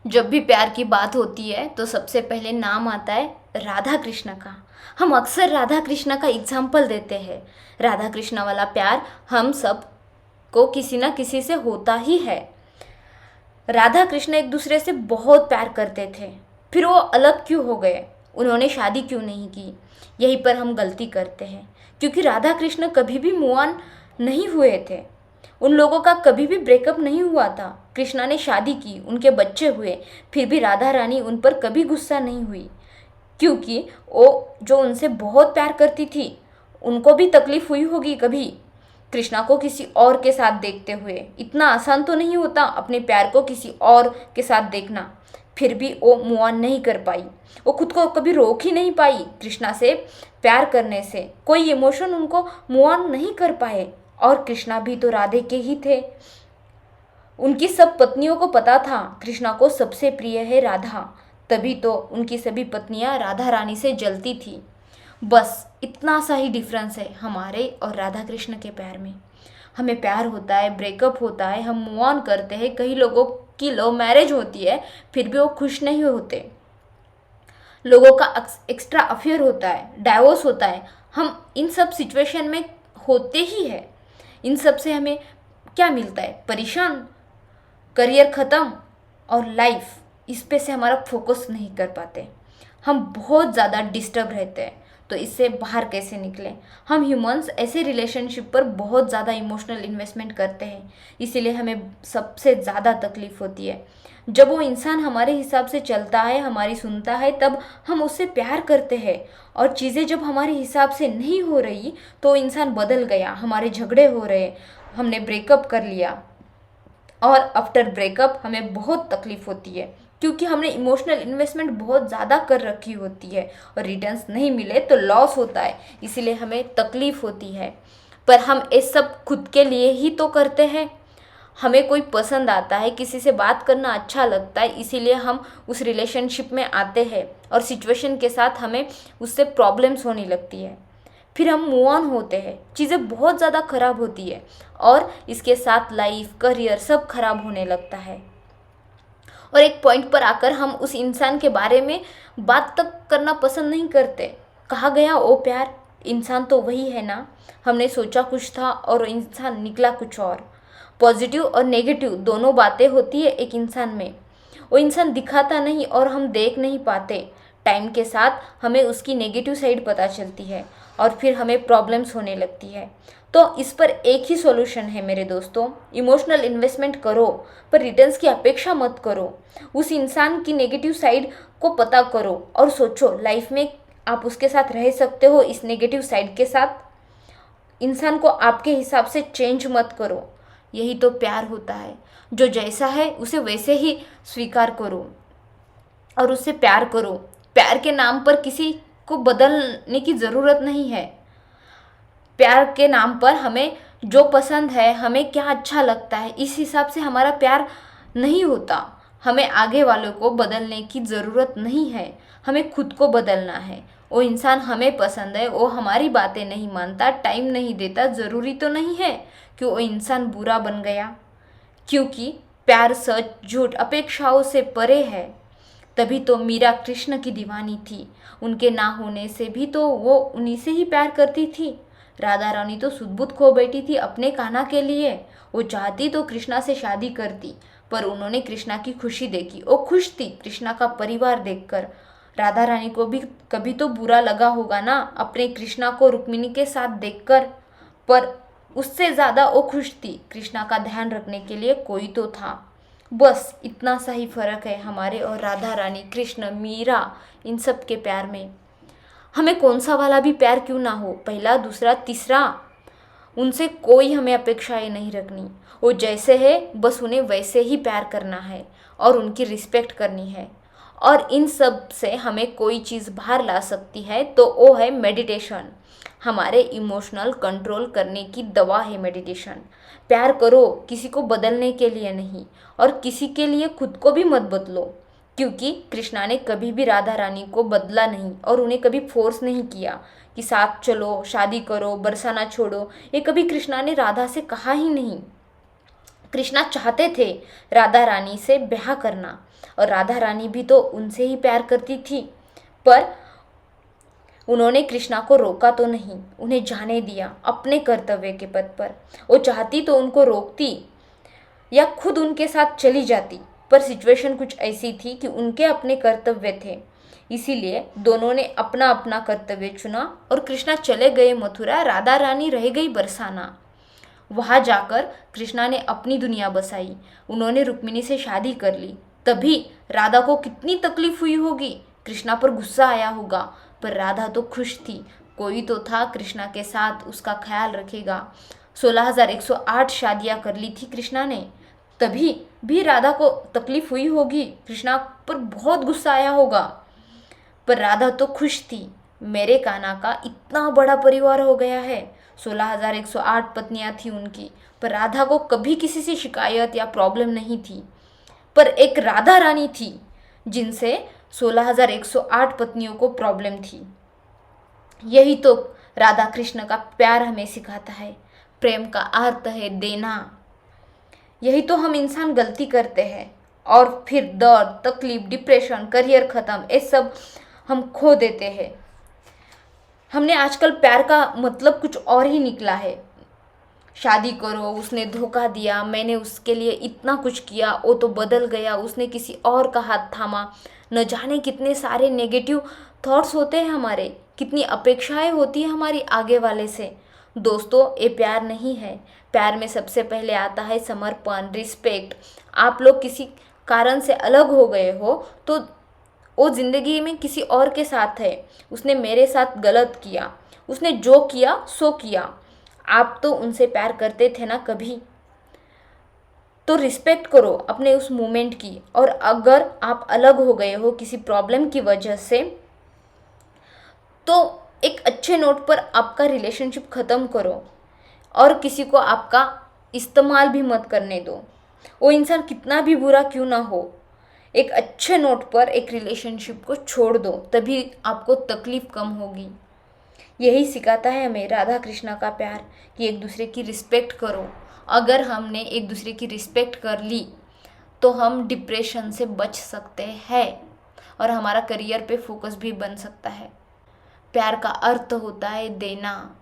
जब भी प्यार की बात होती है तो सबसे पहले नाम आता है राधा कृष्ण का। हम अक्सर राधा कृष्ण का एग्जाम्पल देते हैं। राधा कृष्ण वाला प्यार हम सब को किसी ना किसी से होता ही है। राधा कृष्ण एक दूसरे से बहुत प्यार करते थे, फिर वो अलग क्यों हो गए, उन्होंने शादी क्यों नहीं की। यहीं पर हम गलती करते हैं, क्योंकि राधा कृष्ण कभी भी मूव ऑन नहीं हुए थे। उन लोगों का कभी भी ब्रेकअप नहीं हुआ था। कृष्णा ने शादी की, उनके बच्चे हुए, फिर भी राधा रानी उन पर कभी गुस्सा नहीं हुई, क्योंकि वो जो उनसे बहुत प्यार करती थी, उनको भी तकलीफ हुई होगी कभी कृष्णा को किसी और के साथ देखते हुए। इतना आसान तो नहीं होता अपने प्यार को किसी और के साथ देखना। फिर भी वो मूव ऑन नहीं कर पाई, वो खुद को कभी रोक ही नहीं पाई कृष्णा से प्यार करने से। कोई इमोशन उनको मूव ऑन नहीं कर पाए। और कृष्णा भी तो राधे के ही थे। उनकी सब पत्नियों को पता था कृष्णा को सबसे प्रिय है राधा, तभी तो उनकी सभी पत्नियां राधा रानी से जलती थी। बस इतना सा ही डिफरेंस है हमारे और राधा कृष्ण के प्यार में। हमें प्यार होता है, ब्रेकअप होता है, हम मूव ऑन करते हैं। कई लोगों की लव मैरिज होती है, फिर भी वो खुश नहीं होते। लोगों का एक्स्ट्रा अफेयर होता है, डाइवोर्स होता है। हम इन सब सिचुएशन में होते ही है। इन सब से हमें क्या मिलता है? परेशान, करियर ख़त्म और लाइफ, इस पे से हमारा फोकस नहीं कर पाते। हम बहुत ज़्यादा डिस्टर्ब रहते हैं। तो इससे बाहर कैसे निकलें? हम ह्यूमंस ऐसे रिलेशनशिप पर बहुत ज़्यादा इमोशनल इन्वेस्टमेंट करते हैं, इसीलिए हमें सबसे ज़्यादा तकलीफ होती है। जब वो इंसान हमारे हिसाब से चलता है, हमारी सुनता है, तब हम उससे प्यार करते हैं। और चीज़ें जब हमारे हिसाब से नहीं हो रही तो इंसान बदल गया, हमारे झगड़े हो रहे, हमने ब्रेकअप कर लिया, और आफ्टर ब्रेकअप हमें बहुत तकलीफ होती है, क्योंकि हमने इमोशनल इन्वेस्टमेंट बहुत ज़्यादा कर रखी होती है और रिटर्न्स नहीं मिले तो लॉस होता है, इसीलिए हमें तकलीफ होती है। पर हम ये सब खुद के लिए ही तो करते हैं। हमें कोई पसंद आता है, किसी से बात करना अच्छा लगता है, इसीलिए हम उस रिलेशनशिप में आते हैं और सिचुएशन के साथ हमें उससे प्रॉब्लम्स होने लगती है। फिर हम मूव ऑन होते हैं, चीज़ें बहुत ज़्यादा ख़राब होती है और इसके साथ लाइफ, करियर सब खराब होने लगता है। और एक पॉइंट पर आकर हम उस इंसान के बारे में बात तक करना पसंद नहीं करते। कहा गया ओ प्यार, इंसान तो वही है ना, हमने सोचा कुछ था और इंसान निकला कुछ और। पॉजिटिव और नेगेटिव दोनों बातें होती है एक इंसान में। वो इंसान दिखाता नहीं और हम देख नहीं पाते। टाइम के साथ हमें उसकी नेगेटिव साइड पता चलती है और फिर हमें प्रॉब्लम्स होने लगती है। तो इस पर एक ही सॉल्यूशन है मेरे दोस्तों, इमोशनल इन्वेस्टमेंट करो पर रिटर्न्स की अपेक्षा मत करो। उस इंसान की नेगेटिव साइड को पता करो और सोचो लाइफ में आप उसके साथ रह सकते हो इस नेगेटिव साइड के साथ। इंसान को आपके हिसाब से चेंज मत करो। यही तो प्यार होता है, जो जैसा है उसे वैसे ही स्वीकार करो और उससे प्यार करो। प्यार के नाम पर किसी को बदलने की ज़रूरत नहीं है। प्यार के नाम पर हमें जो पसंद है, हमें क्या अच्छा लगता है, इस हिसाब से हमारा प्यार नहीं होता। हमें आगे वालों को बदलने की ज़रूरत नहीं है, हमें खुद को बदलना है। वो इंसान हमें पसंद है, वो हमारी बातें नहीं मानता, टाइम नहीं देता, ज़रूरी तो नहीं है कि वो इंसान बुरा बन गया। क्योंकि प्यार सच झूठ अपेक्षाओं से परे है। तभी तो मीरा कृष्ण की दीवानी थी, उनके ना होने से भी तो वो उन्हीं से ही प्यार करती थी। राधा रानी तो सुध-बुध खो बैठी थी अपने कान्हा के लिए। वो चाहती तो कृष्णा से शादी करती, पर उन्होंने कृष्णा की खुशी देखी, वो खुश थी कृष्णा का परिवार देखकर। राधा रानी को भी कभी तो बुरा लगा होगा ना अपने कृष्णा को रुक्मिणी के साथ देखकर, पर उससे ज़्यादा वो खुश थी कृष्णा का ध्यान रखने के लिए कोई तो था। बस इतना सा ही फर्क है हमारे और राधा रानी, कृष्ण, मीरा, इन सब के प्यार में। हमें कौन सा वाला भी प्यार क्यों ना हो, पहला, दूसरा, तीसरा, उनसे कोई हमें अपेक्षाएं नहीं रखनी। वो जैसे है बस उन्हें वैसे ही प्यार करना है और उनकी रिस्पेक्ट करनी है। और इन सब से हमें कोई चीज़ बाहर ला सकती है तो वो है मेडिटेशन। हमारे इमोशनल कंट्रोल करने की दवा है मेडिटेशन। प्यार करो, किसी को बदलने के लिए नहीं, और किसी के लिए खुद को भी मत बदलो, क्योंकि कृष्णा ने कभी भी राधा रानी को बदला नहीं और उन्हें कभी फोर्स नहीं किया कि साथ चलो, शादी करो, बरसाना छोड़ो। ये कभी कृष्णा ने राधा से कहा ही नहीं। कृष्णा चाहते थे राधा रानी से ब्याह करना, और राधा रानी भी तो उनसे ही प्यार करती थी, पर उन्होंने कृष्णा को रोका तो नहीं, उन्हें जाने दिया अपने कर्तव्य के पथ पर। वो चाहती तो उनको रोकती या खुद उनके साथ चली जाती, पर सिचुएशन कुछ ऐसी थी कि उनके अपने कर्तव्य थे, इसीलिए दोनों ने अपना अपना कर्तव्य चुना और कृष्णा चले गए मथुरा, राधा रानी रह गई बरसाना। वहां जाकर कृष्णा ने अपनी दुनिया बसाई, उन्होंने रुक्मिणी से शादी कर ली। तभी राधा को कितनी तकलीफ हुई होगी, कृष्णा पर गुस्सा आया होगा, पर राधा तो खुश थी, कोई तो था कृष्णा के साथ, उसका ख्याल रखेगा। 16,108 शादियां कर ली थी कृष्णा ने, तभी भी राधा को तकलीफ हुई होगी, कृष्णा पर बहुत गुस्सा आया होगा, पर राधा तो खुश थी, मेरे कान्हा का इतना बड़ा परिवार हो गया है। 16,108 पत्नियां थी उनकी, पर राधा को कभी किसी से शिकायत या प्रॉब्लम नहीं थी। पर एक राधा रानी थी जिनसे 16,108 पत्नियों को प्रॉब्लम थी। यही तो राधा कृष्ण का प्यार हमें सिखाता है, प्रेम का अर्थ है देना। यही तो हम इंसान गलती करते हैं और फिर दर्द, तकलीफ, डिप्रेशन, करियर खत्म, ये सब हम खो देते हैं। हमने आजकल प्यार का मतलब कुछ और ही निकला है। शादी करो, उसने धोखा दिया, मैंने उसके लिए इतना कुछ किया, वो तो बदल गया, उसने किसी और का हाथ थामा, न जाने कितने सारे नेगेटिव थॉट्स होते हैं हमारे, कितनी अपेक्षाएं होती है हमारी आगे वाले से। दोस्तों, ये प्यार नहीं है। प्यार में सबसे पहले आता है समर्पण, रिस्पेक्ट। आप लोग किसी कारण से अलग हो गए हो तो वो ज़िंदगी में किसी और के साथ है, उसने मेरे साथ गलत किया, उसने जो किया सो किया, आप तो उनसे प्यार करते थे ना कभी, तो रिस्पेक्ट करो अपने उस मोमेंट की। और अगर आप अलग हो गए हो किसी प्रॉब्लम की वजह से, तो एक अच्छे नोट पर आपका रिलेशनशिप ख़त्म करो और किसी को आपका इस्तेमाल भी मत करने दो, वो इंसान कितना भी बुरा क्यों ना हो। एक अच्छे नोट पर एक रिलेशनशिप को छोड़ दो, तभी आपको तकलीफ़ कम होगी। यही सिखाता है हमें राधा कृष्णा का प्यार, कि एक दूसरे की रिस्पेक्ट करो। अगर हमने एक दूसरे की रिस्पेक्ट कर ली तो हम डिप्रेशन से बच सकते हैं और हमारा करियर पे फोकस भी बन सकता है। प्यार का अर्थ होता है देना,